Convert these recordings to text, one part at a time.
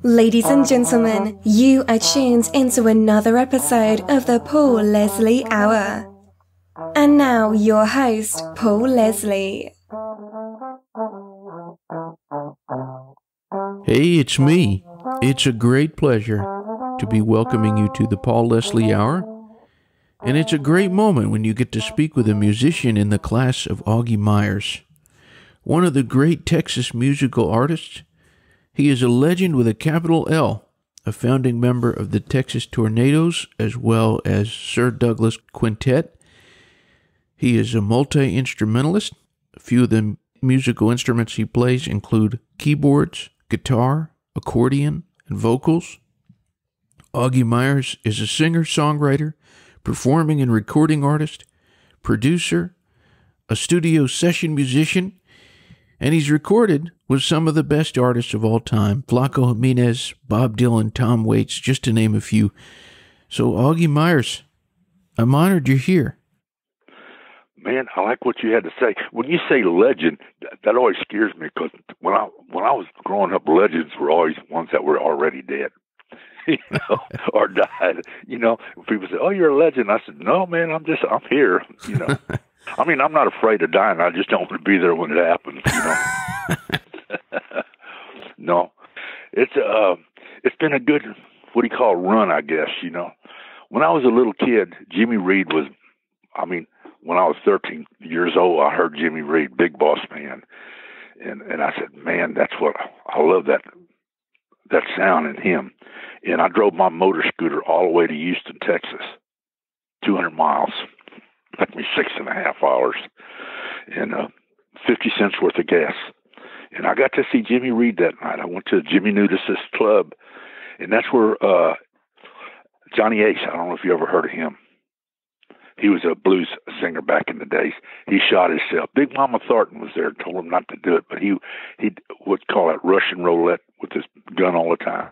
Ladies and gentlemen, you are tuned into another episode of the Paul Leslie Hour. And now your host, Paul Leslie. Hey, it's me. It's a great pleasure to be welcoming you to the Paul Leslie Hour. And it's a great moment when you get to speak with a musician in the class of Augie Meyers, one of the great Texas musical artists. He is a legend with a capital L, a founding member of the Texas Tornadoes as well as Sir Douglas Quintet. He is a multi-instrumentalist. A few of the musical instruments he plays include keyboards, guitar, accordion, and vocals. Augie Meyers is a singer-songwriter, performing and recording artist, producer, a studio session musician, and he's recorded with some of the best artists of all time, Flaco Jimenez, Bob Dylan, Tom Waits, just to name a few. So, Augie Meyers, I'm honored you're here. Man, I like what you had to say. When you say legend, that always scares me because when I was growing up, legends were always ones that were already dead, or died. People say, "Oh, you're a legend." I said, "No, man, I'm here." I mean, I'm not afraid of dying. I just don't want to be there when it happens. No, it's been a good run, I guess. When I was a little kid, Jimmy Reed was. When I was 13 years old, I heard Jimmy Reed, Big Boss Man, and I said, "Man, that's what I love that sound in him." And I drove my motor scooter all the way to Houston, Texas, 200 miles. Took me 6.5 hours, and 50 cents worth of gas. And I got to see Jimmy Reed that night. I went to Jimmy Nudis's club, and that's where Johnny Ace. I don't know if you ever heard of him. He was a blues singer back in the days. He shot himself. Big Mama Thornton was there and told him not to do it, but he would call it Russian roulette with his gun all the time.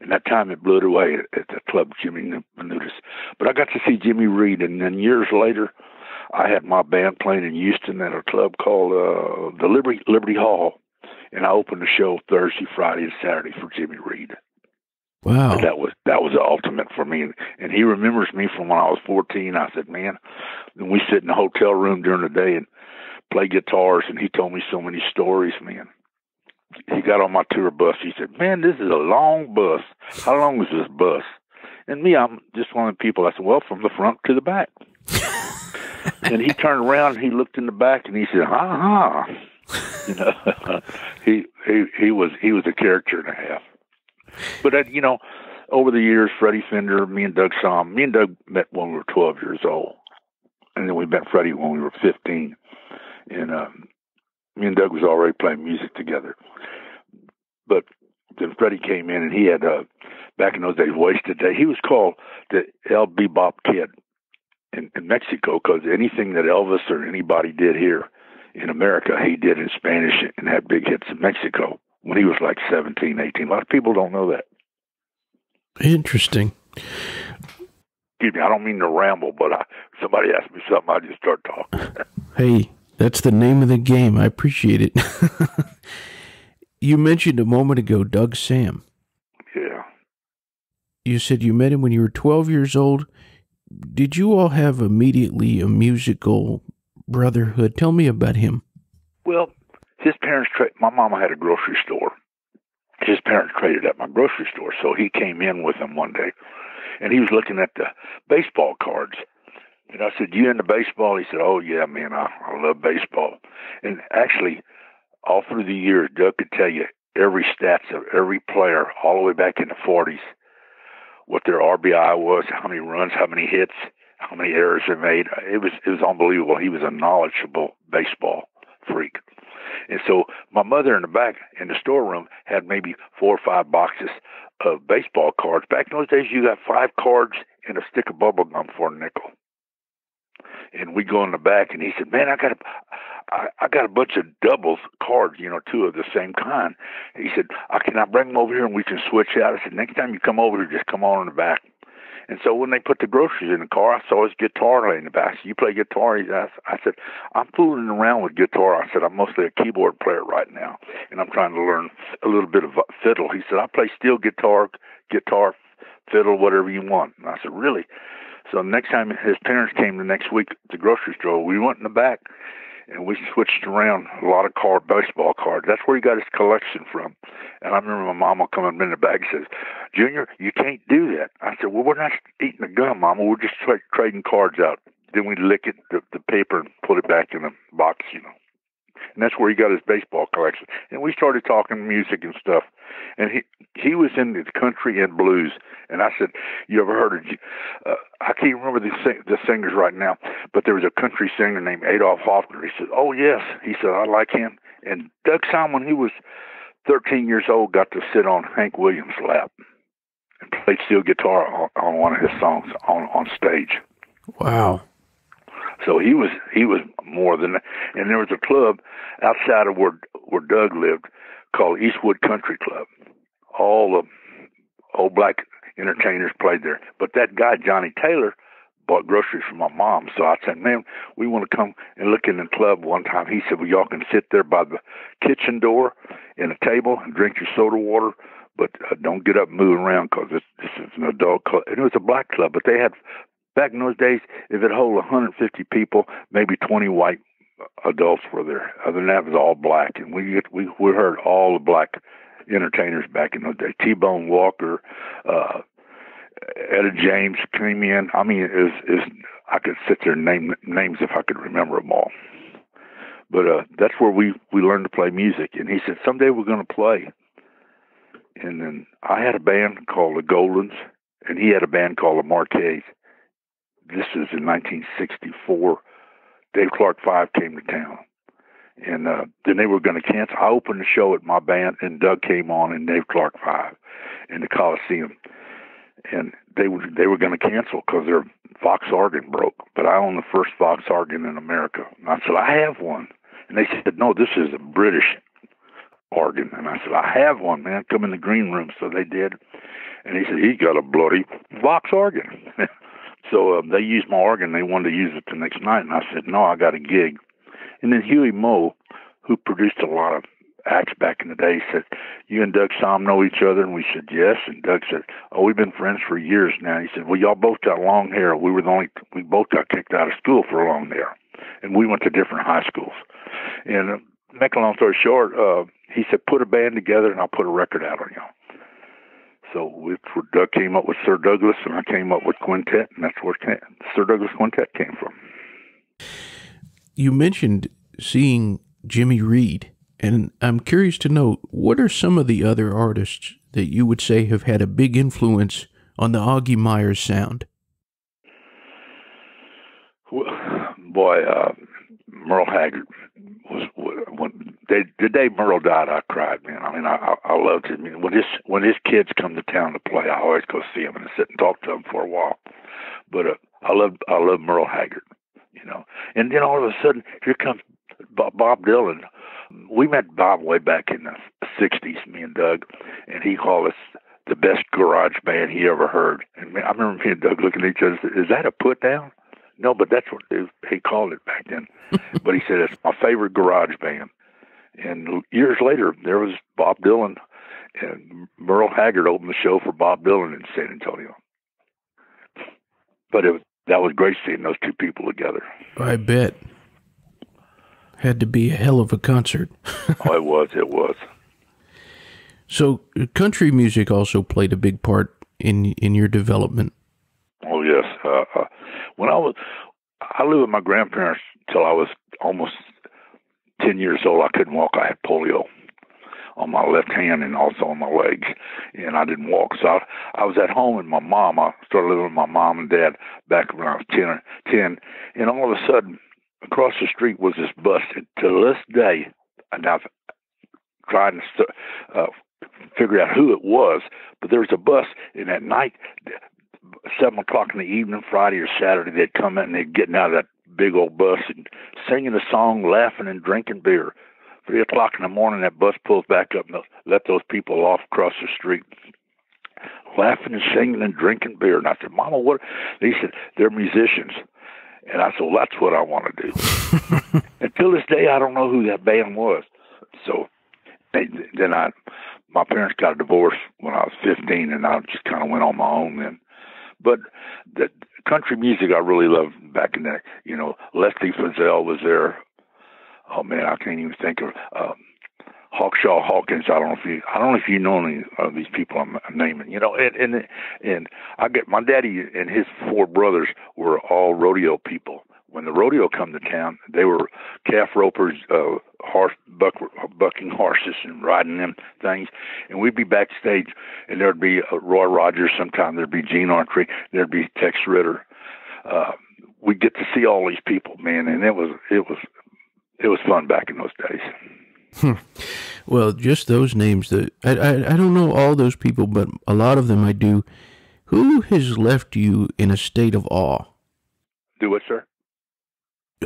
And that time it blew it away at the club, Jimmy Nudis. But I got to see Jimmy Reed, and then years later, I had my band playing in Houston at a club called the Liberty Hall, and I opened the show Thursday, Friday, and Saturday for Jimmy Reed. Wow. And that was the ultimate for me. And he remembers me from when I was 14. I said, "Man," and we sit in the hotel room during the day and play guitars, and he told me so many stories, man. He got on my tour bus. He said, "Man, this is a long bus. How long is this bus?" And me, I'm just one of the people. I said, "Well, from the front to the back." And he turned around, and he looked in the back, and he said, "Ha ha." He was a character and a half. But over the years, Freddie Fender, me and Doug saw him. Me and Doug met when we were 12 years old, and then we met Freddie when we were 15. And me and Doug was already playing music together. But then Freddie came in, and he had back in those days, Wasted Day. He was called the El Bebop Kid in Mexico because anything that Elvis or anybody did here in America, he did in Spanish and had big hits in Mexico when he was like 17, 18. A lot of people don't know that. Interesting. Excuse me, I don't mean to ramble, but somebody asked me something, I just start talking. Hey, that's the name of the game. I appreciate it. You mentioned a moment ago Doug Sam. Yeah. You said you met him when you were 12 years old. Did you all have immediately a musical brotherhood? Tell me about him. Well, his parents, my mama had a grocery store. His parents traded at my grocery store, so he came in with them one day, and he was looking at the baseball cards. And I said, "You into baseball?" He said, "Oh, yeah, man, I love baseball." And actually, all through the years, Doug could tell you every stats of every player all the way back in the 40s, what their RBI was, how many runs, how many hits, how many errors they made. It was unbelievable. He was a knowledgeable baseball freak. And so my mother in the back in the storeroom had maybe 4 or 5 boxes of baseball cards. Back in those days, you got 5 cards and a stick of bubble gum for a nickel. And we go in the back, and he said, "Man, I got a bunch of doubles cards, 2 of the same kind." He said, "Can I bring them over here and we can switch out?" I said, "Next time you come over here, just come on in the back." And so when they put the groceries in the car, I saw his guitar laying in the back. I said, "You play guitar?" I said, "I'm fooling around with guitar." I said, "I'm mostly a keyboard player right now, and I'm trying to learn a little bit of fiddle." He said, "I play steel guitar, fiddle, whatever you want." And I said, "Really?" So next time his parents came the next week at the grocery store, we went in the back, and we switched around a lot of baseball cards. That's where he got his collection from. And I remember my mama coming in the back and says, "Junior, you can't do that." I said, "Well, we're not eating the gum, Mama. We're just trading cards out." Then we lick it, the paper, and put it back in the box, And that's where he got his baseball collection. And we started talking music and stuff. And he was into country and blues. And I said, "You ever heard of?" I can't remember the singers right now, but there was a country singer named Adolph Hoffner. He said, "Oh yes." He said, "I like him." And Doug Simon, when he was 13 years old, got to sit on Hank Williams' lap and played steel guitar on one of his songs on stage. Wow. So he was more than that. And there was a club outside of where Doug lived called Eastwood Country Club. All the old black entertainers played there. But that guy, Johnny Taylor, bought groceries for my mom. So I said, "Man, we want to come and look in the club one time." He said, "Well, y'all can sit there by the kitchen door in a table and drink your soda water, but don't get up and move around because this is an adult club." And it was a black club, but they had, back in those days, if it held 150 people, maybe 20 white adults were there. Other than that, it was all black. And we heard all the black entertainers back in those days. T-Bone Walker, Etta James came in. I mean, I could sit there and name names if I could remember them all. But that's where we learned to play music. And he said, "Someday we're going to play." And then I had a band called the Goldens, and he had a band called the Marquets. This is in 1964. Dave Clark 5 came to town. And then they were going to cancel. I opened the show at my band, and Doug came on and Dave Clark 5 in the Coliseum. And they were going to cancel because their Vox organ broke. But I own the first Vox organ in America. And I said, "I have one." And they said, "No, this is a British organ." And I said, "I have one, man. Come in the green room." So they did. And he said, "He got a bloody Vox organ." So they used my organ. They wanted to use it the next night. And I said, "No, I got a gig." And then Huey Moe, who produced a lot of acts back in the day, said, "You and Doug Sam know each other?" And we said, "Yes." And Doug said, "Oh, we've been friends for years now." He said, "Well, y'all both got long hair. We both got kicked out of school for long hair. And we went to different high schools." And make a long story short, he said, "Put a band together and I'll put a record out on y'all." So Doug came up with Sir Douglas, and I came up with Quintet, and that's where Sir Douglas Quintet came from. You mentioned seeing Jimmy Reed, and I'm curious to know, what are some of the other artists that you would say have had a big influence on the Augie Meyers sound? Well, boy, Merle Haggard was the day Merle died. I cried, man. I mean, I loved him. I mean, when his kids come to town to play, I always go see him and sit and talk to him for a while. But I love Merle Haggard, And then all of a sudden, here comes Bob Dylan. We met Bob way back in the '60s, me and Doug, and he called us the best garage band he ever heard. And I remember me and Doug looking at each other and said, "Is that a put down?" No, but that's what he called it back then. But he said, "It's my favorite garage band." And years later, there was Bob Dylan, and Merle Haggard opened the show for Bob Dylan in San Antonio. But that was great seeing those two people together. I bet. Had to be a hell of a concert. Oh, it was. So country music also played a big part in your development. Oh, yes. When I lived with my grandparents till I was almost 10 years old. I couldn't walk. I had polio on my left hand and also on my legs, and I didn't walk. So I was at home with my mom. I started living with my mom and dad back when I was 10, and all of a sudden, across the street was this bus. And to this day, and I've tried to figure out who it was, but there was a bus, and at night, 7 o'clock in the evening, Friday or Saturday, they'd come in and they'd get out of that big old bus and singing a song, laughing and drinking beer. 3 o'clock in the morning, that bus pulls back up and let those people off across the street. laughing and singing and drinking beer. And I said, Mama, what? They said, they're musicians. And I said, well, that's what I want to do. Until this day, I don't know who that band was. So then my parents got a divorce when I was 15, and I just kind of went on my own then. But the country music I really loved back in the, Leslie Fazell was there. Oh man, I can't even think of Hawkshaw Hawkins. I don't know if you know any of these people I'm naming. And I get my daddy and his 4 brothers were all rodeo people. When the rodeo come to town, they were calf ropers, bucking horses and riding them things. And we'd be backstage, and there'd be Roy Rogers. Sometimes there'd be Gene Autry. There'd be Tex Ritter. We'd get to see all these people, man, and it was fun back in those days. Well, just those names. I don't know all those people, but a lot of them I do. Who has left you in a state of awe? Do what, sir?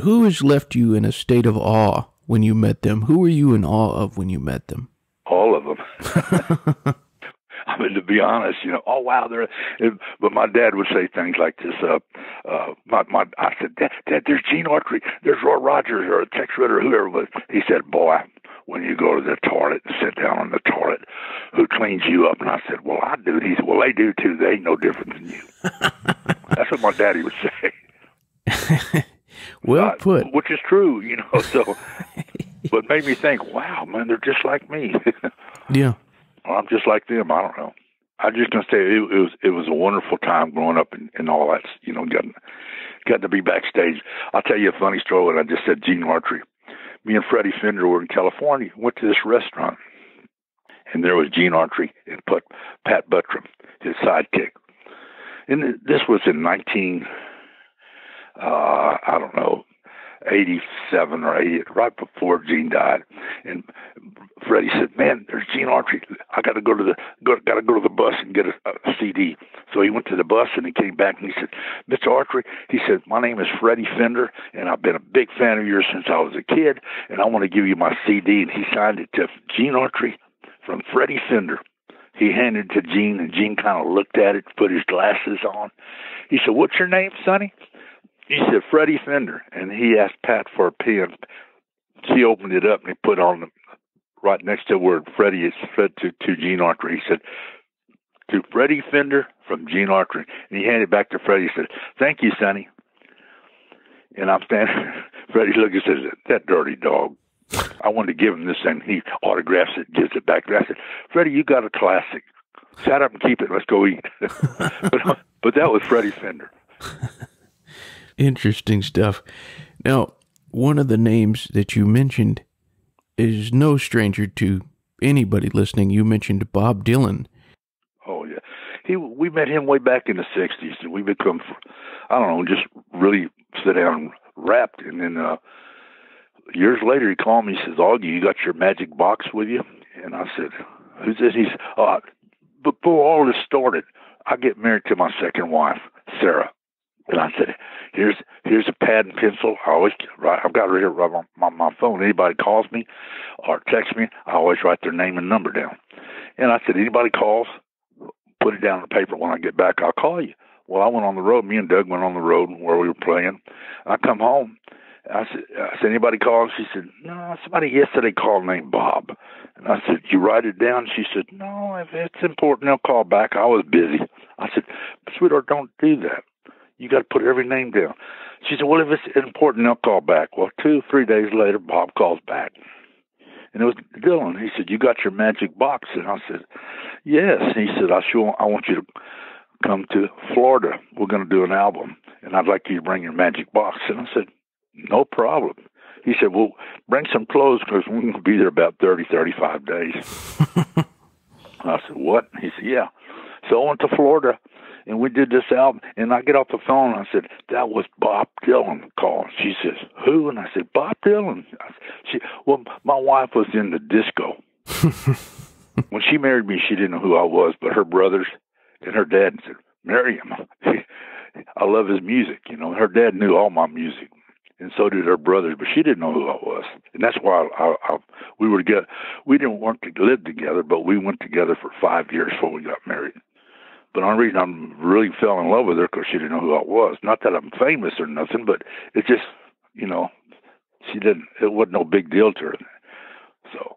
Who has left you in a state of awe when you met them? Who were you in awe of when you met them? All of them. I mean, to be honest, oh wow, but my dad would say things like this. I said, Dad, there's Gene Autry, there's Roy Rogers, or Tex Ritter, whoever it was. He said, boy, when you go to the toilet and sit down on the toilet, who cleans you up? And I said, well, I do. He said, well, they do too. They ain't no different than you. That's what my daddy would say. Well put. Which is true, so, but made me think, wow, man, they're just like me. Yeah. Well, I'm just like them. I don't know. I'm just going to say it was a wonderful time growing up and all that, got to be backstage. I'll tell you a funny story when I just said Gene Autry. Me and Freddie Fender were in California, went to this restaurant, and there was Gene Autry and Pat Buttram, his sidekick. And this was in 87 or 88, right before Gene died. And Freddie said, "Man, there's Gene Autry. I got to go to the bus and get a CD." So he went to the bus and he came back and he said, "Mr. Autry," he said, "my name is Freddie Fender, and I've been a big fan of yours since I was a kid, and I want to give you my CD." And he signed it to Gene Autry from Freddie Fender. He handed it to Gene, and Gene kind of looked at it, put his glasses on. He said, "What's your name, Sonny?" He said, "Freddie Fender." And he asked Pat for a pen. She opened it up and he put on right next to the word Freddie, it's Fred to Gene Autry. He said, "To Freddie Fender from Gene Autry." And he handed it back to Freddie. He said, "Thank you, Sonny." And I'm standing, Freddie looked and says, "That dirty dog." I wanted to give him this thing. He autographs it, gives it back. I said, "Freddie, you got a classic. Shut up and keep it. Let's go eat." But that was Freddie Fender. Interesting stuff. Now, one of the names that you mentioned is no stranger to anybody listening. You mentioned Bob Dylan. Oh, yeah. We met him way back in the 60s, and we become, I don't know, just really sit down and rapped. And then years later, he called me. He says, "Augie, you got your magic box with you?" And I said, "Who's this?" He said, "Before all this started, I get married to my second wife, Sarah." And I said, here's a pad and pencil. I've got it here right on my phone. Anybody calls me or texts me, I always write their name and number down. And I said, anybody calls, put it down on the paper. When I get back, I'll call you. Well, I went on the road. Me and Doug went on the road where we were playing. I come home. I said, anybody calls? She said, "No, somebody yesterday called named Bob." And I said, "You write it down?" She said, "No, if it's important, they'll call back. I was busy." I said, "Sweetheart, don't do that. You got to put every name down." She said, "Well, if it's important, they'll call back." Well, 2-3 days later, Bob calls back. And it was Dylan. He said, "You got your magic box?" And I said, "Yes." And he said, I want you to come to Florida. We're going to do an album, and I'd like you to bring your magic box." And I said, "No problem." He said, "Well, bring some clothes because we're going to be there about 35 days. I said, "What?" He said, "Yeah." So I went to Florida, and we did this album, and I get off the phone, and I said, "That was Bob Dylan calling." She says, "Who?" And I said, "Bob Dylan." Well, my wife was in the disco. When she married me, she didn't know who I was, but her brothers and her dad said, "Marry him. I love his music." Her dad knew all my music, and so did her brothers, but she didn't know who I was. And that's why we were together. We didn't want to live together, but we went together for 5 years before we got married. But the only reason I really fell in love with her because she didn't know who I was. Not that I'm famous or nothing, but it just, she didn't. It wasn't no big deal to her. So.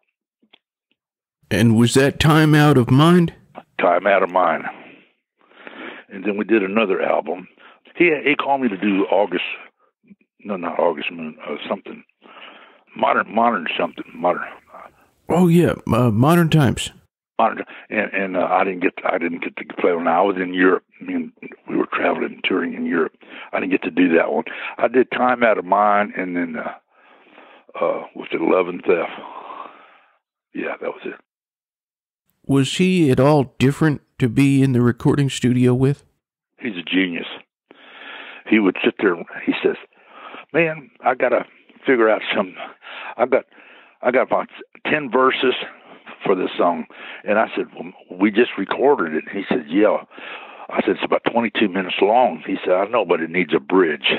And was that Time Out of Mind? Time Out of Mind. And then we did another album. He called me to do not August Moon, something modern something. Oh yeah, Modern Times. And I didn't get to play on. I was in Europe. We were traveling, touring in Europe. I didn't get to do that one. I did Time Out of Mind, and then was it Love and Theft? Yeah, that was it. Was he at all different to be in the recording studio with? He's a genius. He would sit there. He says, "Man, I gotta figure out some. I got about 10 verses for this song." And I said, "Well, we just recorded it." He said, "Yeah." I said, "It's about 22 minutes long." He said, "I know, but it needs a bridge."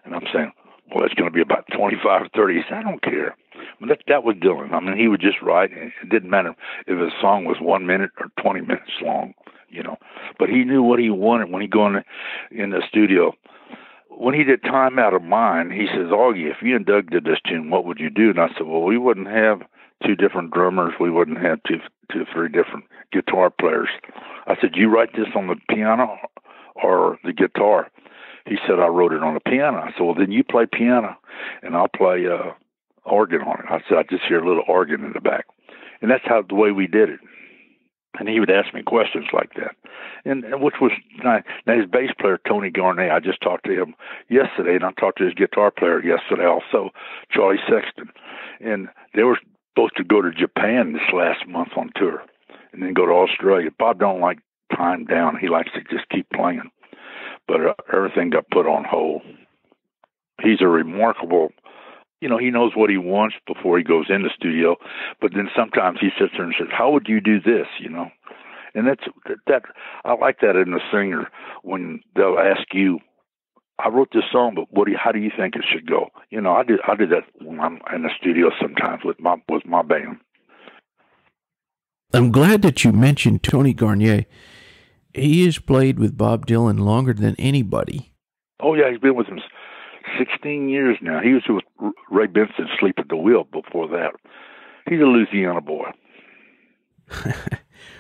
And I'm saying, "Well, it's going to be about 25 or 30. He said, "I don't care." But that was Dylan. I mean, he would just write. And it didn't matter if a song was 1 minute or 20 minutes long, But he knew what he wanted when he go in the studio. When he did Time Out of Mind, he says, "Augie, if you and Doug did this tune, what would you do?" And I said, "Well, we wouldn't have 2 different drummers. We wouldn't have two or 3 different guitar players." I said, "You write this on the piano or the guitar?" He said, "I wrote it on the piano." I said, "Well, then you play piano and I'll play organ on it." I said, "I just hear a little organ in the back." And that's the way we did it. And he would ask me questions like that, and which was nice. Now his bass player, Tony Garnett, I just talked to him yesterday, and I talked to his guitar player yesterday also, Charlie Sexton. And they were supposed to go to Japan this last month on tour and then go to Australia. Bob don't like time down. He likes to just keep playing. But everything got put on hold. He's a remarkable... he knows what he wants before he goes in the studio, but then sometimes he sits there and says, "How would you do this?" And that I like that in a singer when they'll ask you, "I wrote this song, but how do you think it should go?" I do that when I'm in the studio sometimes with my band. I'm glad that you mentioned Tony Garnier. He has played with Bob Dylan longer than anybody. Oh yeah, he's been with him 16 years now. He was with Ray Benson, Sleep at the Wheel before that. He's a Louisiana boy.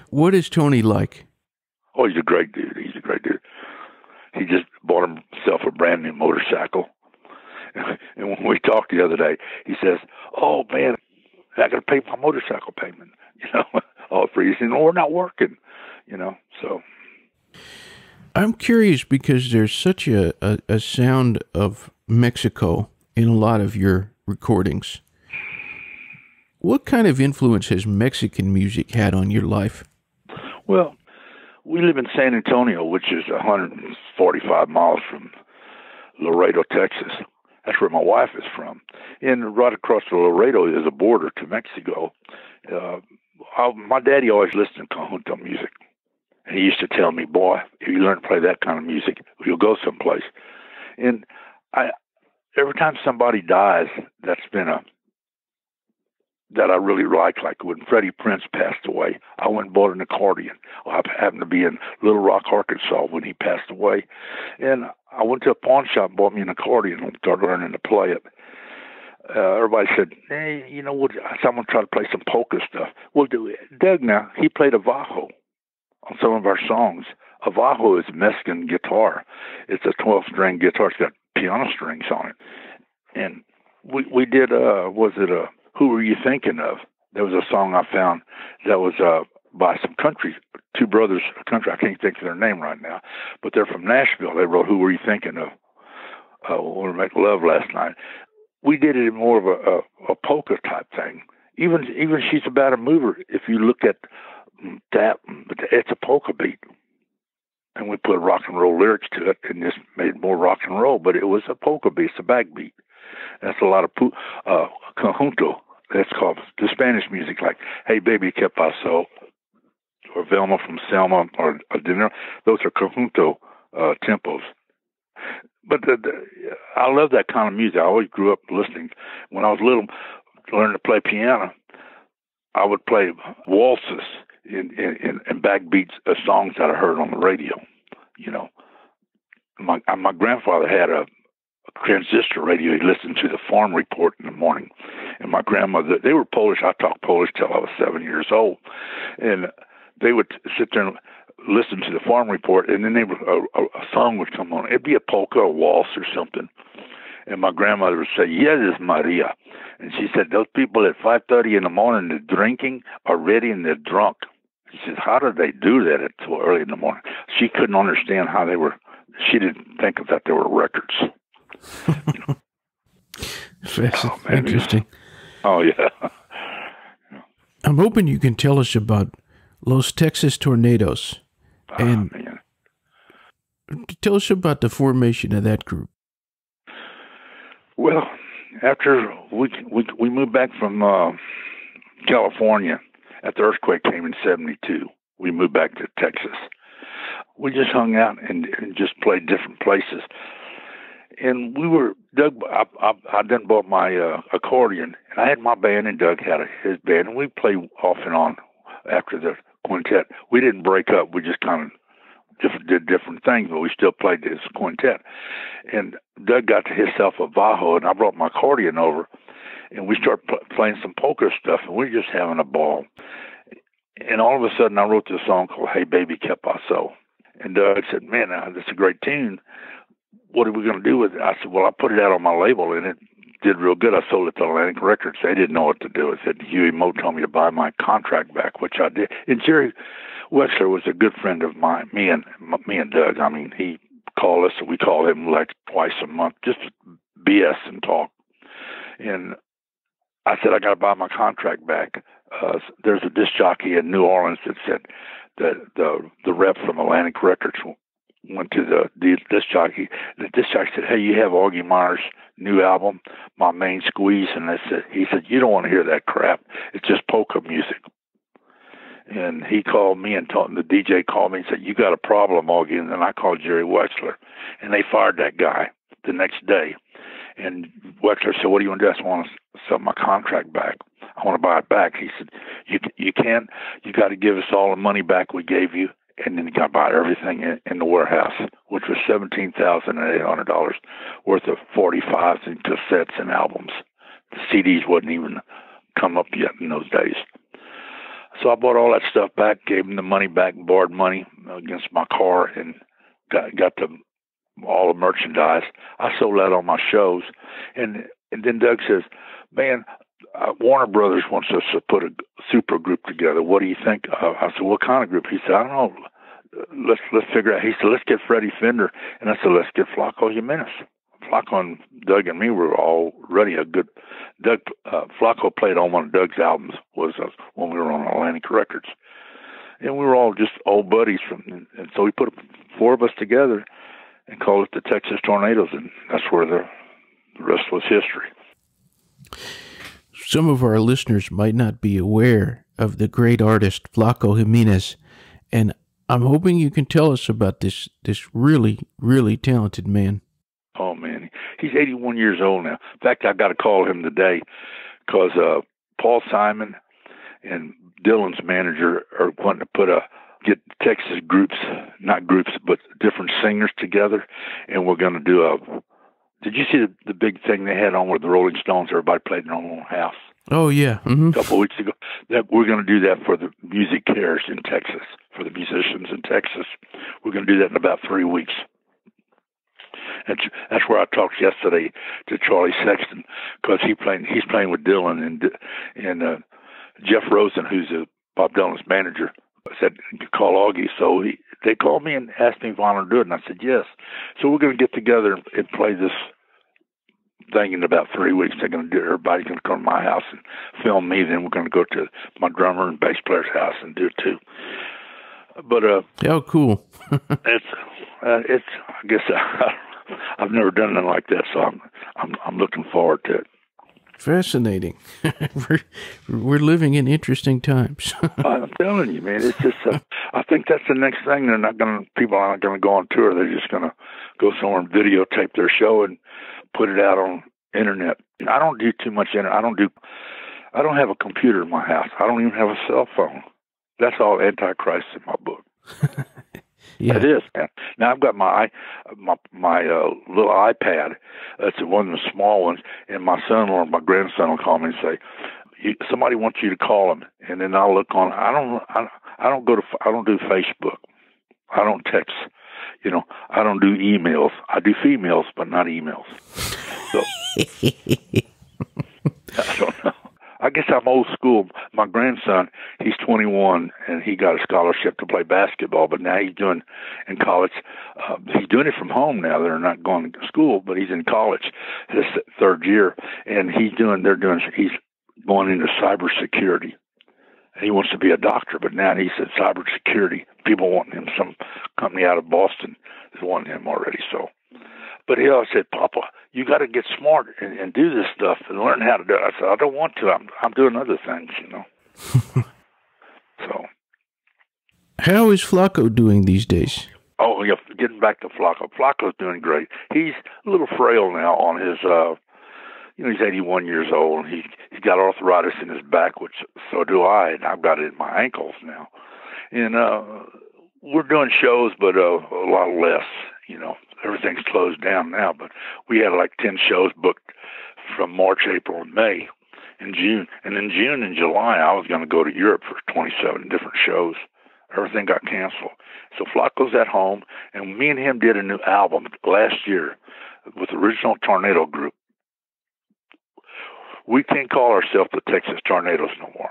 What is Tony like? Oh, he's a great dude. He just bought himself a brand new motorcycle. And when we talked the other day, he says, "Oh man, I got to pay my motorcycle payment." All for you. We're not working, so. I'm curious because there's such a sound of Mexico in a lot of your recordings. What kind of influence has Mexican music had on your life? Well, we live in San Antonio, which is 145 miles from Laredo, Texas. That's where my wife is from. And right across the Laredo is a border to Mexico. My daddy always listened to conjunto music. And he used to tell me, "Boy, if you learn to play that kind of music, you'll go someplace." And every time somebody dies, that I really like when Freddie Prinze passed away, I went and bought an accordion. I happened to be in Little Rock, Arkansas when he passed away. And I went to a pawn shop and bought me an accordion and started learning to play it. Everybody said, "Hey, someone try to play some polka stuff." Well, Doug now, he played a bajo on some of our songs. A bajo is a Mexican guitar. It's a 12-string guitar. It's got piano strings on it. And we did, Who Were You Thinking Of? There was a song I found that was by some country, 2 brothers, country. I can't think of their name right now, but they're from Nashville. They wrote Who Were You Thinking Of? We were making love last night. We did it in more of a polka type thing. Even She's About a Mover, if you look at that, it's a polka beat. And we put rock and roll lyrics to it and just made more rock and roll, but it was a polka beat, it's a backbeat. That's a lot of conjunto. That's called the Spanish music, like Hey Baby Que Paso, or Velma from Selma, or Dinero. Those are conjunto tempos. But I love that kind of music. I always grew up listening. When I was little, learning to play piano, I would play waltzes. in backbeats of songs that I heard on the radio. You know, my grandfather had a transistor radio. He listened to the farm report in the morning, and my grandmother, they were Polish. I talked Polish till I was 7 years old, and they would sit there and listen to the farm report, and then a song would come on. It'd be a polka, a waltz, or something, and my grandmother would say, "Yes, Maria," and she said, "Those people at 5:30 in the morning, they're drinking already and they're drunk." She said, "How did they do that at so early in the morning?" She couldn't understand how they were. She didn't think that there were records. Interesting. Oh, yeah. I'm hoping you can tell us about Los Texas Tornadoes. And tell us about the formation of that group. Well, after we moved back from California, after the earthquake came in 1972, we moved back to Texas. We just hung out and just played different places. And Doug, I then bought my accordion, and I had my band, and Doug had his band, and we played off and on after the quintet. We didn't break up. We just kind of did different things, but we still played this quintet. And Doug got to himself a Bajo, and I brought my accordion over, and we started playing some polka stuff, and we were just having a ball. And all of a sudden, I wrote this song called "Hey Baby, Que Paso?" And Doug said, "Man, that's a great tune. What are we going to do with it?" I said, "Well, I put it out on my label, and it did real good. I sold it to Atlantic Records. They didn't know what to do with it. Huey Moe told me to buy my contract back, which I did." And Jerry Wexler was a good friend of mine, me and Doug. I mean, he called us, and we called him like twice a month, just BS and talk. And I said, "I got to buy my contract back." There's a disc jockey in New Orleans that said that the rep from Atlantic Records went to the disc jockey. The disc jockey said, "Hey, you have Augie Meyers' new album, My Main Squeeze?" And he said, "You don't want to hear that crap. It's just polka music." And he called me and the DJ called me and said, "You got a problem, Augie." And then I called Jerry Wexler, and they fired that guy the next day. And Wexler said, "What do you want to do?" I said, "I want to sell my contract back. I want to buy it back." He said, You can't. You got to give us all the money back we gave you, and then you got to buy everything in the warehouse," which was $17,800 worth of 45s and cassettes and albums. The CDs wasn't even come up yet in those days. So I bought all that stuff back, gave him the money back, borrowed money against my car, and got all the merchandise. I sold that on my shows, and then Doug says, "Man, Warner Brothers wants us to put a super group together. What do you think?" I said, "What kind of group?" He said, "I don't know. Let's figure out." He said, "Let's get Freddie Fender." And I said, "Let's get Flaco Jimenez." Flaco and Doug and me were already a good. Flaco played on one of Doug's albums was when we were on Atlantic Records, and we were all just old buddies and so we put 4 of us together and called it the Texas Tornadoes, and that's where the rest was history. Some of our listeners might not be aware of the great artist Flaco Jimenez, and I'm hoping you can tell us about this really, really talented man. Oh, man. He's 81 years old now. In fact, I got to call him today because Paul Simon and Dylan's manager are wanting to get Texas groups, not groups, but different singers together, and we're going to do did you see the big thing they had on with the Rolling Stones? Everybody played in their own house. Oh, yeah. Mm-hmm. A couple of weeks ago. We're going to do that for the music cares in Texas, for the musicians in Texas. We're going to do that in about 3 weeks. That's where I talked yesterday to Charlie Sexton, because he's playing with Dylan and Jeff Rosen, who's Bob Dylan's manager, said call Augie. So they called me and asked me if I wanted to do it, and I said yes. So we're going to get together and play this thing in about 3 weeks. Everybody's going to come to my house and film me. Then we're going to go to my drummer and bass player's house and do it too. But oh, cool. it's I guess I've never done anything like that, so I'm looking forward to it. Fascinating. We're living in interesting times. I'm telling you, man. It's just I think that's the next thing. People aren't going to go on tour. They're just going to go somewhere and videotape their show and put it out on internet. I don't do too much internet. I don't have a computer in my house. I don't even have a cell phone. That's all Antichrist in my book. Yeah. It is, man. Now I've got my little iPad. That's one of the small ones, and my son-in-law, my grandson will call me and say, somebody wants you to call him, and then I'll look on. I don't do Facebook. I don't text. I don't do emails. I do females, but not emails. So I don't know. I guess I'm old school. My grandson, he's 21, and he got a scholarship to play basketball, but now he's doing in college. He's doing it from home now. They're not going to school, but he's in college, his third year, and he's going into cybersecurity. He wants to be a doctor, but now he said cybersecurity. People want him. Some company out of Boston is wanting him already. So, but he always said, "Papa, you got to get smart and do this stuff and learn how to do it." I said, "I don't want to. I'm doing other things, So, how is Flaco doing these days? Oh yeah, getting back to Flaco. Flaco's doing great. He's a little frail now on his. He's 81 years old, and he's got arthritis in his back, which so do I, and I've got it in my ankles now. And we're doing shows, but a lot less. Everything's closed down now, but we had like 10 shows booked from March, April, and May, and June. And in June and July, I was going to go to Europe for 27 different shows. Everything got canceled. So Flaco's at home, and me and him did a new album last year with the original Tornado group. We can't call ourselves the Texas Tornadoes no more.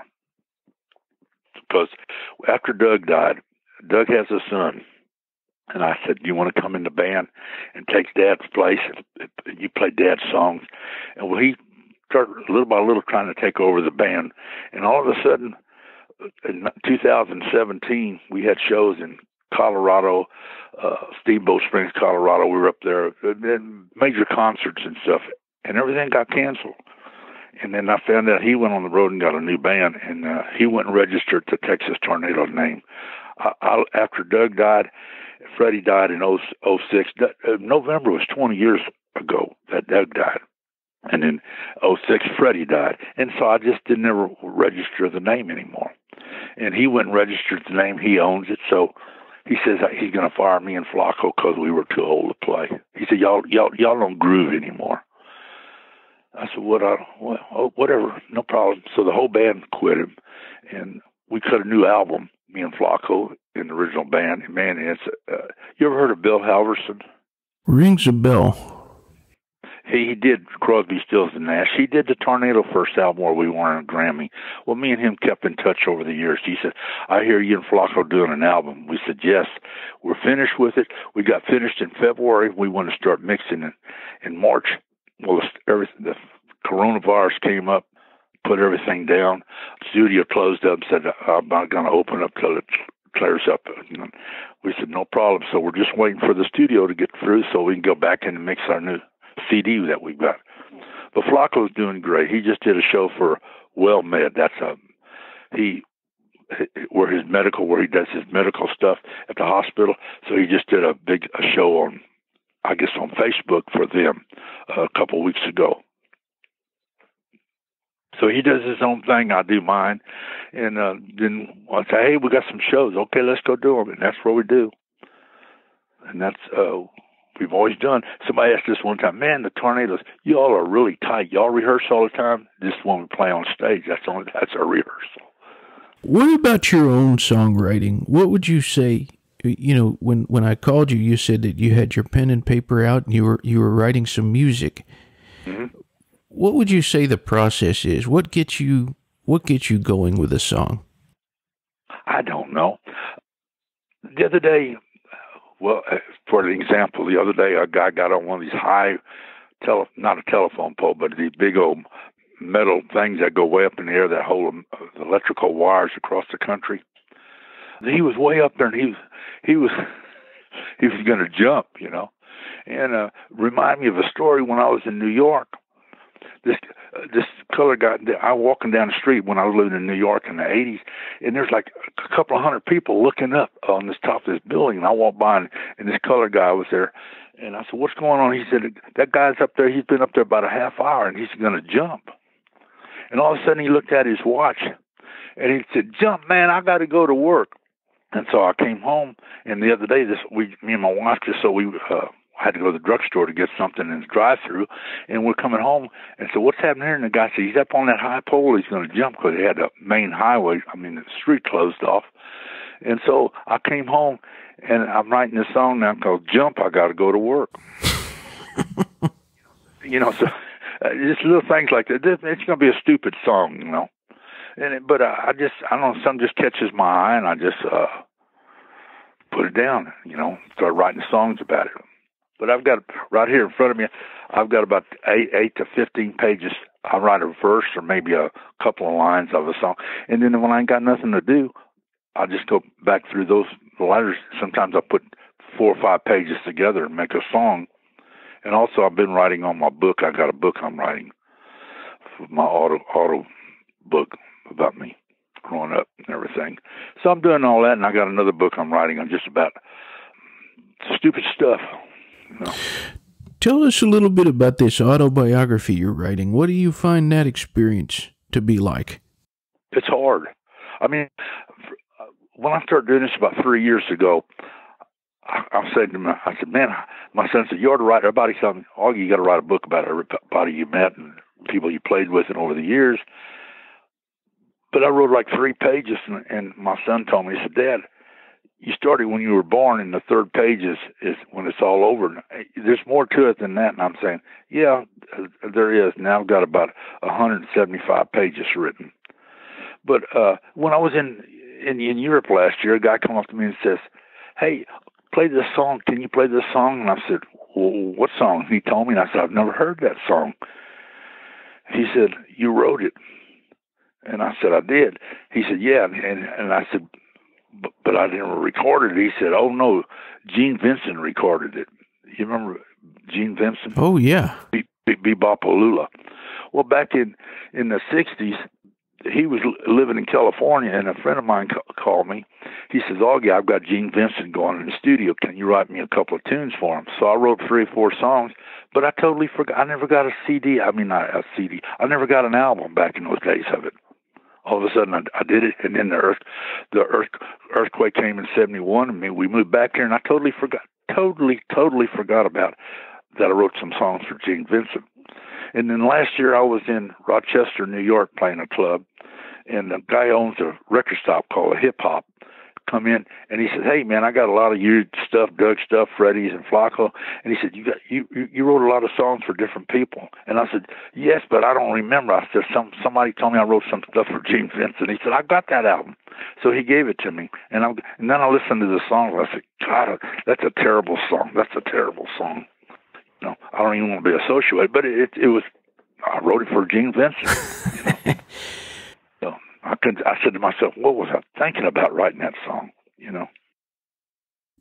Because after Doug died, Doug has a son. And I said, "Do you want to come in the band and take Dad's place? And you play Dad's songs." And he started little by little trying to take over the band. And all of a sudden, in 2017, we had shows in Colorado, Steamboat Springs, Colorado. We were up there, major concerts and stuff. And everything got canceled. And then I found out he went on the road and got a new band, and he went and registered the Texas Tornadoes name. After Doug died, Freddie died in 06. November was 20 years ago that Doug died. And in 06, Freddie died. And so I just didn't ever register the name anymore. And he went and registered the name. He owns it. So he says he's going to fire me and Flaco because we were too old to play. He said, y'all don't groove anymore. I said, whatever, no problem. So the whole band quit him, and we cut a new album, me and Flaco in the original band. And man, it's you ever heard of Bill Halverson? Rings a bell. He did Crosby, Stills, and Nash. He did the Tornado first album where we won a Grammy. Well, me and him kept in touch over the years. He said, "I hear you and Flaco doing an album." We said, "Yes." We're finished with it. We got finished in February. We want to start mixing it in March. Well, the coronavirus came up, put everything down. The studio closed up and said, "I'm not going to open up till it clears up." And we said, "No problem." So we're just waiting for the studio to get through so we can go back in and mix our new CD that we've got. But Flaco's doing great. He just did a show for Well Med. That's where he does his medical stuff at the hospital. So he just did a show on Facebook for them a couple of weeks ago. So he does his own thing, I do mine. And then I say, "Hey, we got some shows. Okay, let's go do them." And that's what we do. And that's we've always done. Somebody asked this one time, "Man, the Tornadoes, y'all are really tight. Y'all rehearse all the time?" This is when we play on stage. That's our rehearsal. What about your own songwriting? What would you say? When I called you, you said that you had your pen and paper out and you were writing some music. Mm-hmm. What would you say the process is? What gets you going with a song? I don't know. The other day, for an example, a guy got on one of these high, not a telephone pole, but these big old metal things that go way up in the air that hold electrical wires across the country. He was way up there, and he was going to jump, and remind me of a story when I was in New York. This colored guy, I was walking down the street when I was living in New York in the 80s, and there's like a couple of hundred people looking up on this top of this building, and I walked by, and this colored guy was there, and I said, "What's going on?" He said, "That guy's up there, he's been up there about a half hour, and he's going to jump." And all of a sudden, he looked at his watch, And he said, "Jump, man, I got to go to work." And so I came home, and the other day, me and my wife we had to go to the drugstore to get something in the drive-thru, and we're coming home, and so what's happening here? And the guy said, he's up on that high pole, he's going to jump, because they had the main highway, the street closed off. And so I came home, and I'm writing this song now called "Jump, I Got to Go to Work." So just little things like that. It's going to be a stupid song, But I don't know, something just catches my eye, and I just put it down, start writing songs about it. But I've got, right here in front of me, I've got about 8 to 15 pages. I write a verse or maybe a couple of lines of a song. And then when I ain't got nothing to do, I'll just go back through those letters. Sometimes I'll put 4 or 5 pages together and make a song. And also I've been writing on my book. I got a book I'm writing, my auto book about me growing up and everything. So I'm doing all that, and I got another book I'm writing on just about stupid stuff. Tell us a little bit about this autobiography you're writing. What do you find that experience to be like? It's hard. When I started doing this about 3 years ago, I said to him, man, my son said, you ought to write. Everybody told me, Augie, you got to write a book about everybody you met and people you played with and over the years. But I wrote like 3 pages, and my son told me, he said, Dad, you started when you were born, and the 3rd page is when it's all over. There's more to it than that. And I'm saying, yeah, there is. Now I've got about 175 pages written. But when I was in Europe last year, a guy came up to me and says, hey, play this song. Can you play this song? And I said, well, what song? He told me, and I said, I've never heard that song. He said, you wrote it. And I said, I did. He said, yeah. And I said, but I didn't record it. He said, oh, no, Gene Vincent recorded it. You remember Gene Vincent? Oh, yeah. Bebopalula. Well, back in the 60s, he was living in California, and a friend of mine called me. He says, Augie, I've got Gene Vincent going in the studio. Can you write me a couple of tunes for him? So I wrote 3 or 4 songs, but I totally forgot. I never got a CD. Not a CD. I never got an album back in those days of it. All of a sudden, I did it, and then the earthquake came in '71, and we moved back here, and I totally forgot about that. I wrote some songs for Gene Vincent. And then last year, I was in Rochester, New York, playing a club, and the guy owns a record shop called Hip Hop. Come in, and he said, hey, man, I got a lot of your stuff, Doug stuff, Freddie's and Flaco. And he said, you wrote a lot of songs for different people. And I said, yes, but I don't remember. I said, somebody told me I wrote some stuff for Gene Vincent. He said, I got that album. So he gave it to me. And then I listened to the song. I said, God, that's a terrible song. That's a terrible song. I don't even want to be associated, but it was, I wrote it for Gene Vincent. So I said to myself, what was I thinking about writing that song,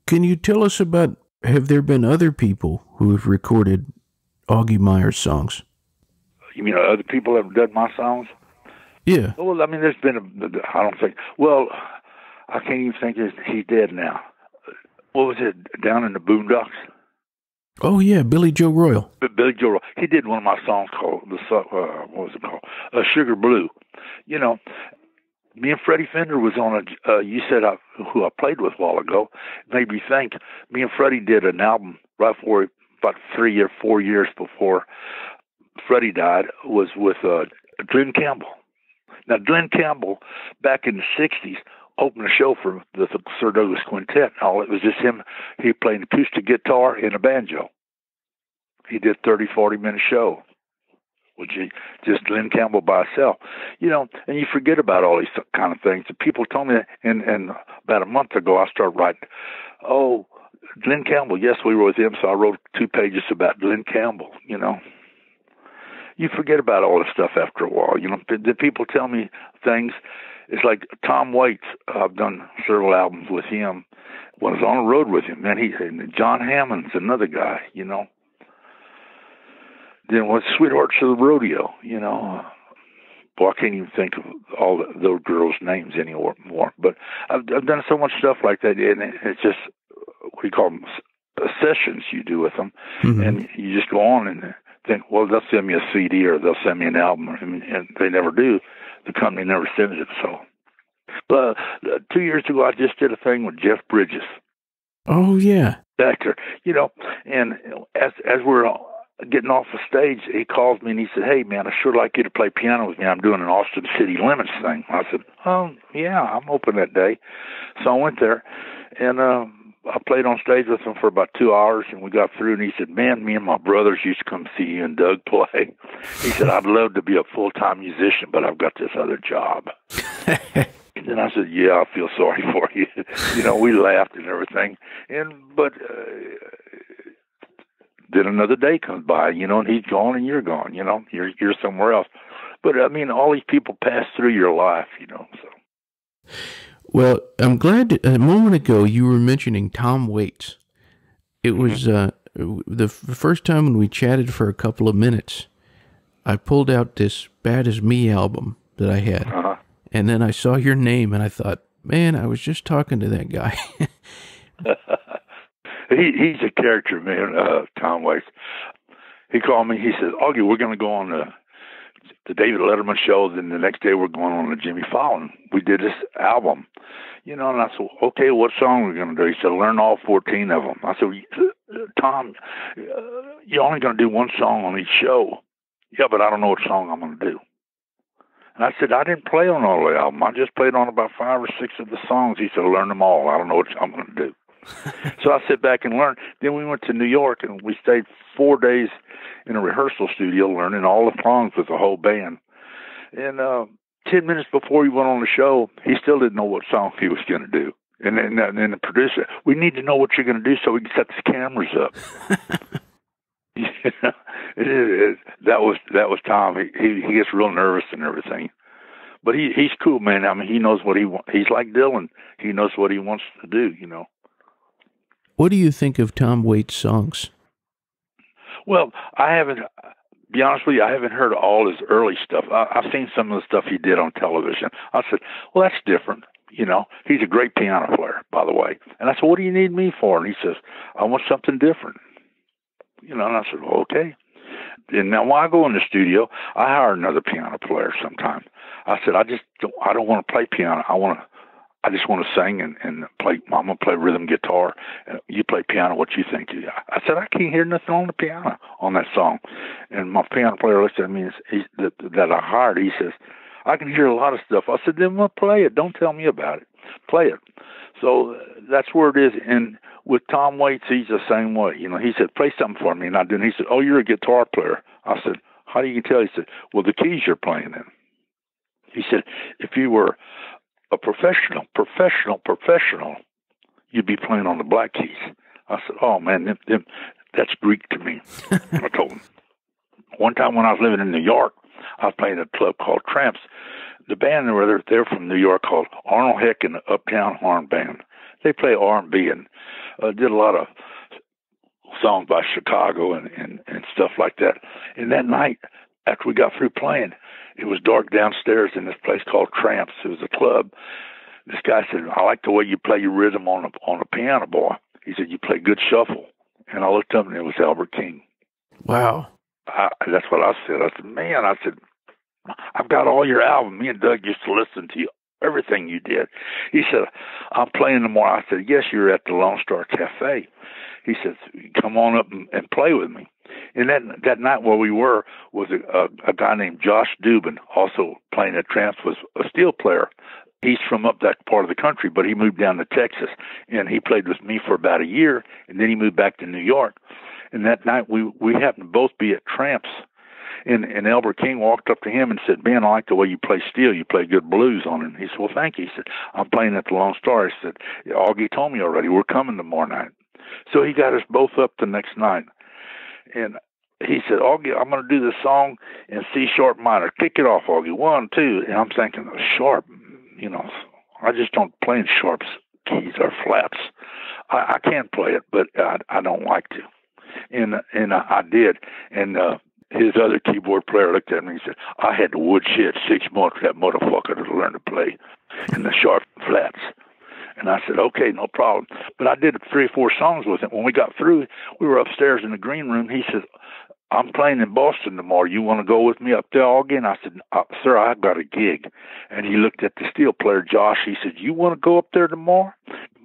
Can you tell us about, have there been other people who have recorded Augie Meyers songs? You mean other people have done my songs? Yeah. Well, there's been, I can't even think he's dead now. What was it, Down in the Boondocks? Oh, yeah, Billy Joe Royal. Billy Joe Royal. He did one of my songs called, what was it called? Sugar Blue. Me and Freddie Fender was on you said who I played with a while ago, made me think. Me and Freddie did an album right before, about 3 or 4 years before Freddie died, was with Glenn Campbell. Now, Glenn Campbell, back in the 60s, opened a show for the Sir Douglas Quintet. All it was just him. He played an acoustic guitar and a banjo. He did 30, 40-minute show, which is just Glenn Campbell by himself. And you forget about all these kind of things. People told me that, and about a month ago, I started writing, oh, Glenn Campbell, yes, we were with him, so I wrote 2 pages about Glenn Campbell, You forget about all this stuff after a while. The people tell me things. It's like Tom Waits. I've done several albums with him. When I was on the road with him, and John Hammond's another guy, Then what's Sweethearts of the Rodeo, Boy, I can't even think of all those girls' names anymore. But I've done so much stuff like that, and it's just, what do you call them, sessions you do with them. Mm-hmm. And you just go on and think, well, they'll send me a CD or they'll send me an album, and they never do. The company never sends it, so Uh, 2 years ago, I just did a thing with Jeff Bridges. Oh, yeah. Actor, and as we're getting off the stage, he calls me and he said, "Hey, man, I'd sure like you to play piano with me. I'm doing an Austin City Limits thing." I said, "Oh, yeah, I'm open that day." So I went there, and I played on stage with him for about 2 hours, and we got through, and he said, "Man, me and my brothers used to come see you and Doug play." He said, "I'd love to be a full-time musician, but I've got this other job." And then I said, "Yeah, I feel sorry for you." We laughed and everything. But then another day comes by, and he's gone and you're gone, you're somewhere else. But I mean, all these people pass through your life, so. Well, I'm glad a moment ago you were mentioning Tom Waits. It was the first time when we chatted for a couple of minutes, I pulled out this Bad As Me album that I had. Uh-huh. And then I saw your name, and I thought, man, I was just talking to that guy. He's a character, man, Tom Waits. He called me. He said, "Augie, we're going to go on the David Letterman show. Then the next day we're going on the Jimmy Fallon. We did this album, and I said, okay, what song are we going to do?" He said, "Learn all 14 of them." I said, "Tom, you're only going to do one song on each show." "Yeah, but I don't know what song I'm going to do." And I said, "I didn't play on all the album. I just played on about 5 or 6 of the songs." He said, "Learn them all. I don't know what I'm going to do." So I sit back and learned. Then we went to New York, and we stayed 4 days in a rehearsal studio learning all the songs with the whole band. And 10 minutes before he went on the show, he still didn't know what song he was going to do. And then the producer, "We need to know what you're going to do so we can set the cameras up." That was Tom. He gets real nervous and everything, but he's cool, man. I mean, he knows what he wants. He's like Dylan. He knows what he wants to do. What do you think of Tom Waits' songs? Well, be honest with you, I haven't heard all his early stuff. I've seen some of the stuff he did on television. I said, well, that's different. He's a great piano player, by the way. And I said, "What do you need me for?" And he says, "I want something different." And I said, "Well, okay." And now when I go in the studio, I hire another piano player sometime. I said, I don't want to play piano. I just want to sing and play. I'm going to play rhythm guitar. You play piano. What you think? I said, "I can't hear nothing on the piano on that song." And my piano player looks at me that I hired. He says, "I can hear a lot of stuff." I said, "Then we'll play it. Don't tell me about it. Play it." So that's where it is. And with Tom Waits, he's the same way. He said, "Play something for me," and I did. And he said, "Oh, you're a guitar player." I said, "How do you tell?" He said, "Well, the keys you're playing in." He said, "If you were a professional, you'd be playing on the black keys." I said, "Oh, man, that's Greek to me." I told him. One time when I was living in New York, I was playing at a club called Tramps. The band, they're from New York, called Arnold Heck and the Uptown Horn Band. They play R&B and did a lot of songs by Chicago and stuff like that. And that night, after we got through playing, it was dark downstairs in this place called Tramps. It was a club. This guy said, "I like the way you play your rhythm on a piano, boy." He said, "You play good shuffle." And I looked up, and it was Albert King. Wow. That's what I said. I said, "Man," I said, "I've got all your album. Me and Doug used to listen to you, everything you did." He said, "I'm playing tomorrow." I said, "Yes, you're at the Lone Star Cafe." He said, "Come on up and play with me." And that night where we were was a guy named Josh Dubin, also playing at Tramps, was a steel player. He's from up that part of the country, but he moved down to Texas, and he played with me for about a year, and then he moved back to New York. And that night we happened to both be at Tramps, and Albert King walked up to him and said, "Man, I like the way you play steel. You play good blues on it." He said, "Well, thank you." He said, "I'm playing at the Lone Star." He said, "Augie told me already. We're coming tomorrow night." So he got us both up the next night. And he said, "Augie, I'm going to do this song in C sharp minor. Kick it off, Augie. 1, 2. And I'm thinking, sharp, I just don't play in sharps keys or flaps. I can play it, but I don't like to. And I did. And his other keyboard player looked at me and said, "I had to woodshed 6 months for that motherfucker to learn to play in the sharp flats." And I said, "Okay, no problem." But I did 3 or 4 songs with him. When we got through, we were upstairs in the green room. He said, I'm playing in Boston tomorrow. You want to go with me up there, Augie? And I said, sir, I got a gig. And he looked at the steel player, Josh. He said, you want to go up there tomorrow,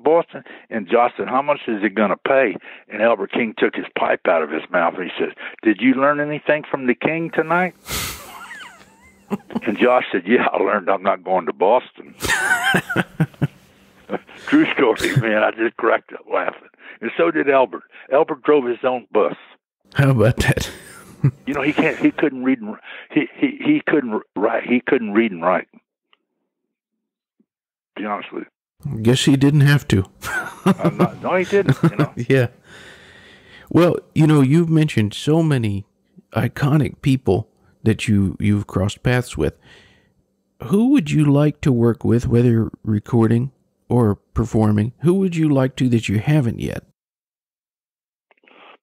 Boston? And Josh said, how much is it going to pay? And Albert King took his pipe out of his mouth, and he says, did you learn anything from the King tonight? And Josh said, yeah, I learned I'm not going to Boston. True story, man. I just cracked up laughing. And so did Albert. Albert drove his own bus. How about that? You know, he couldn't read and he couldn't write. He couldn't read and write. To be honest with you. Guess he didn't have to. No, he didn't. You know? Yeah. Well, you know, you've mentioned so many iconic people that you've crossed paths with. Who would you like to work with, whether recording or performing? Who would you like to that you haven't yet?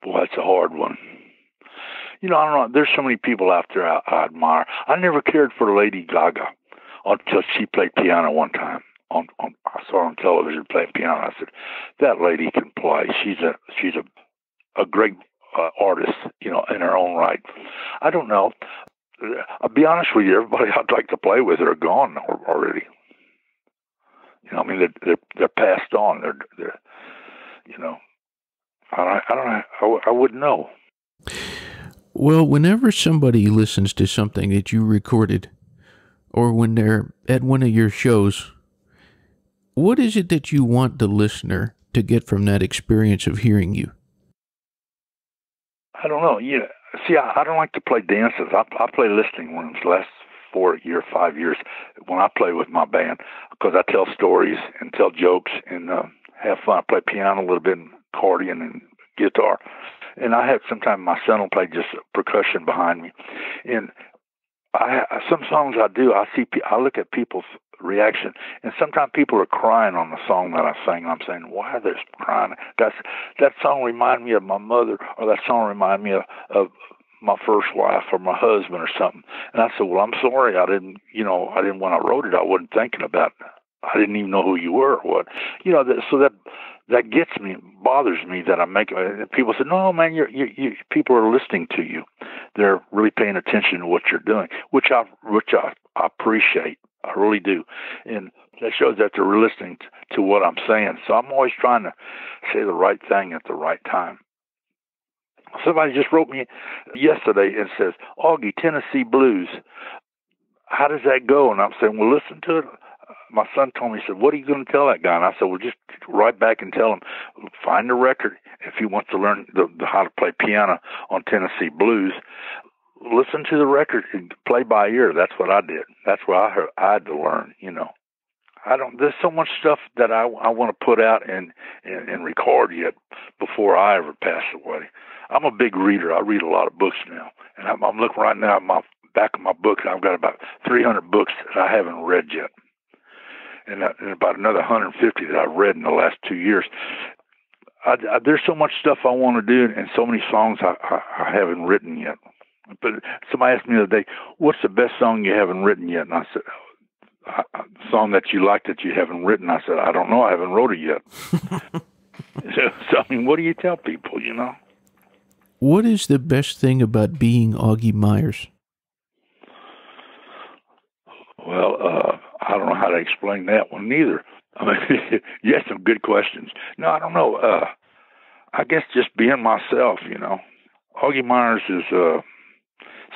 Boy, that's a hard one. You know, I don't know. There's so many people out there I admire. I never cared for Lady Gaga until she played piano one time. I saw her on television playing piano. I said, that lady can play. She's a great artist, you know, in her own right. I don't know. I'll be honest with you. Everybody I'd like to play with are gone already. You know, I mean, they're passed on. They're you know. I don't know. I wouldn't know. Well, whenever somebody listens to something that you recorded, or when they're at one of your shows, what is it that you want the listener to get from that experience of hearing you? I don't know. Yeah. See, I don't like to play dances. I play listening rooms the last 5 years when I play with my band, because I tell stories and tell jokes and have fun. I play piano a little bit, and accordion and guitar, and sometimes my son will play just percussion behind me. And some songs I do, I look at people's reaction, and sometimes people are crying on the song that I sing. I'm saying, why are they crying? That song reminds me of my mother, or that song reminds me of my first wife or my husband or something. And I said, well, I'm sorry, I didn't, when I wrote it, I wasn't thinking about it. I didn't even know who you were or what. You know, so that gets me, bothers me that I make it. People say, no, man, you people are listening to you. They're really paying attention to what you're doing, which I appreciate. I really do. And that shows that they're listening to what I'm saying. So I'm always trying to say the right thing at the right time. Somebody just wrote me yesterday and says, Augie, Tennessee Blues, how does that go? And I'm saying, well, listen to it. My son told me, he said, what are you going to tell that guy? And I said, well, just write back and tell him, find the record. If he wants to learn how to play piano on Tennessee Blues, listen to the record and play by ear. That's what I did. That's what I had to learn, you know. There's so much stuff that I want to put out and record yet before I ever pass away. I'm a big reader. I read a lot of books now. And I'm looking right now at my back of my book, and I've got about 300 books that I haven't read yet. And about another 150 that I've read in the last 2 years. There's so much stuff I want to do, and so many songs I haven't written yet. But somebody asked me the other day, what's the best song you haven't written yet? And I said, a song that you like that you haven't written. I said, I don't know. I haven't wrote it yet. So, I mean, what do you tell people, you know? What is the best thing about being Augie Meyers? Well, I don't know how to explain that one neither. I mean, you had some good questions. No, I don't know. I guess just being myself, you know. Augie Meyers is,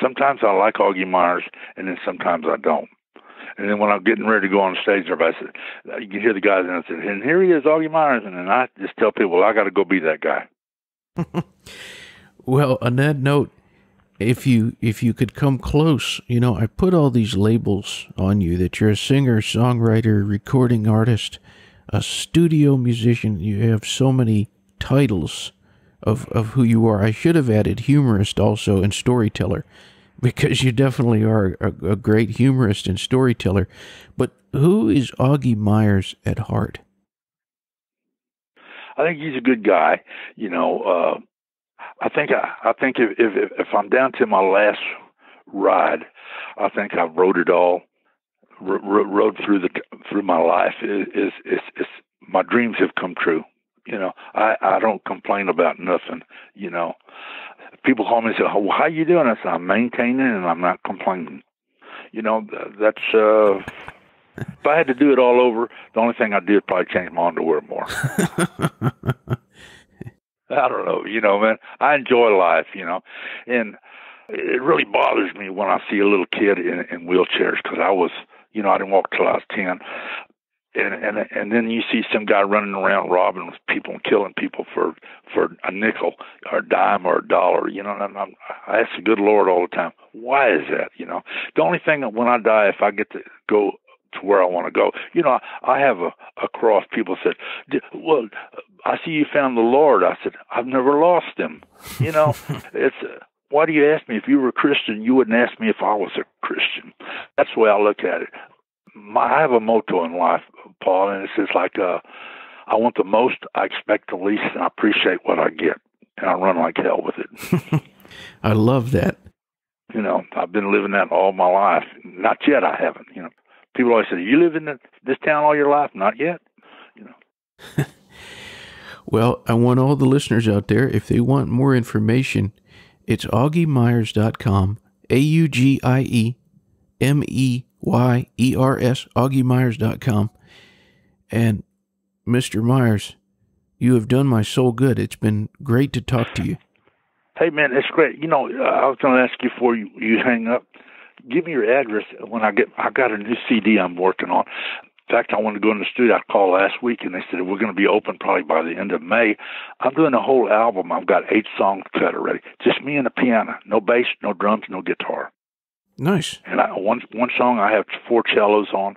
sometimes I like Augie Meyers, and then sometimes I don't. And then when I'm getting ready to go on stage, everybody says, you can hear the guys, and I said, and here he is, Augie Meyers. And then I just tell people, well, I got to go be that guy. Well, on that note, if you could come close, you know, I put all these labels on you that you're a singer, songwriter, recording artist, a studio musician. You have so many titles of who you are. I should have added humorist also and storyteller, because you definitely are a great humorist and storyteller. But who is Augie Meyers at heart? I think he's a good guy, you know. I think if I'm down to my last ride, I think I wrote it all, rode through my life. It's my dreams have come true. You know, I don't complain about nothing. You know, people call me and say, "Oh, how you doing?" I said, "I'm maintaining and I'm not complaining." You know, that's, if I had to do it all over, the only thing I'd do is probably change my underwear more. I don't know, you know, man, I enjoy life, you know, and it really bothers me when I see a little kid in wheelchairs, because I was, you know, I didn't walk till I was 10. And then you see some guy running around robbing people and killing people for a nickel or a dime or a dollar, you know. And I ask the good Lord all the time, why is that? You know, the only thing that when I die, if I get to go to where I want to go, you know, I have a cross. People said, "Well, I see you found the Lord." I said, "I've never lost him." You know, it's. Why do you ask me? If you were a Christian, you wouldn't ask me if I was a Christian. That's the way I look at it. I have a motto in life, Paul, and it's just like, I want the most, I expect the least, and I appreciate what I get, and I run like hell with it. I love that. You know, I've been living that all my life. Not yet, I haven't. You know, people always say, "You live in this town all your life?" Not yet. You know. Well, I want all the listeners out there, if they want more information, it's AugieMeyers.com, AugieMeyers, AugieMeyers.com. And Mr. Meyers, you have done my soul good. It's been great to talk to you. Hey, man, it's great. You know, I was going to ask you before you hang up, give me your address when I got a new CD I'm working on. In fact, I wanted to go in the studio. I called last week, and they said, "We're going to be open probably by the end of May." I'm doing a whole album. I've got 8 songs cut already. Just me and the piano. No bass, no drums, no guitar. Nice. And one song I have 4 cellos on,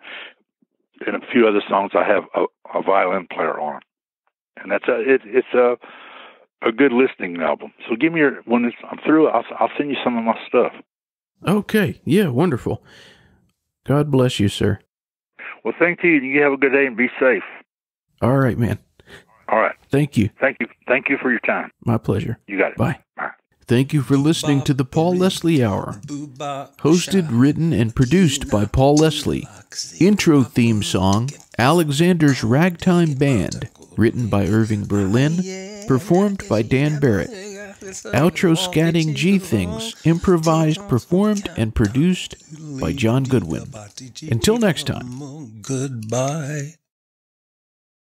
and a few other songs I have a violin player on. And that's it's a good listening album. So give me when I'm through, I'll send you some of my stuff. Okay. Yeah, wonderful. God bless you, sir. Well, thank you. You have a good day and be safe. All right, man. All right. Thank you. Thank you. Thank you for your time. My pleasure. You got it. Bye. Bye. Thank you for listening to the Paul Leslie Hour. Hosted, written, and produced by Paul Leslie. Intro theme song, Alexander's Ragtime Band, written by Irving Berlin, performed by Dan Barrett. Outro scatting G Things, improvised, performed, and produced by John Goodwin. Until next time. Goodbye.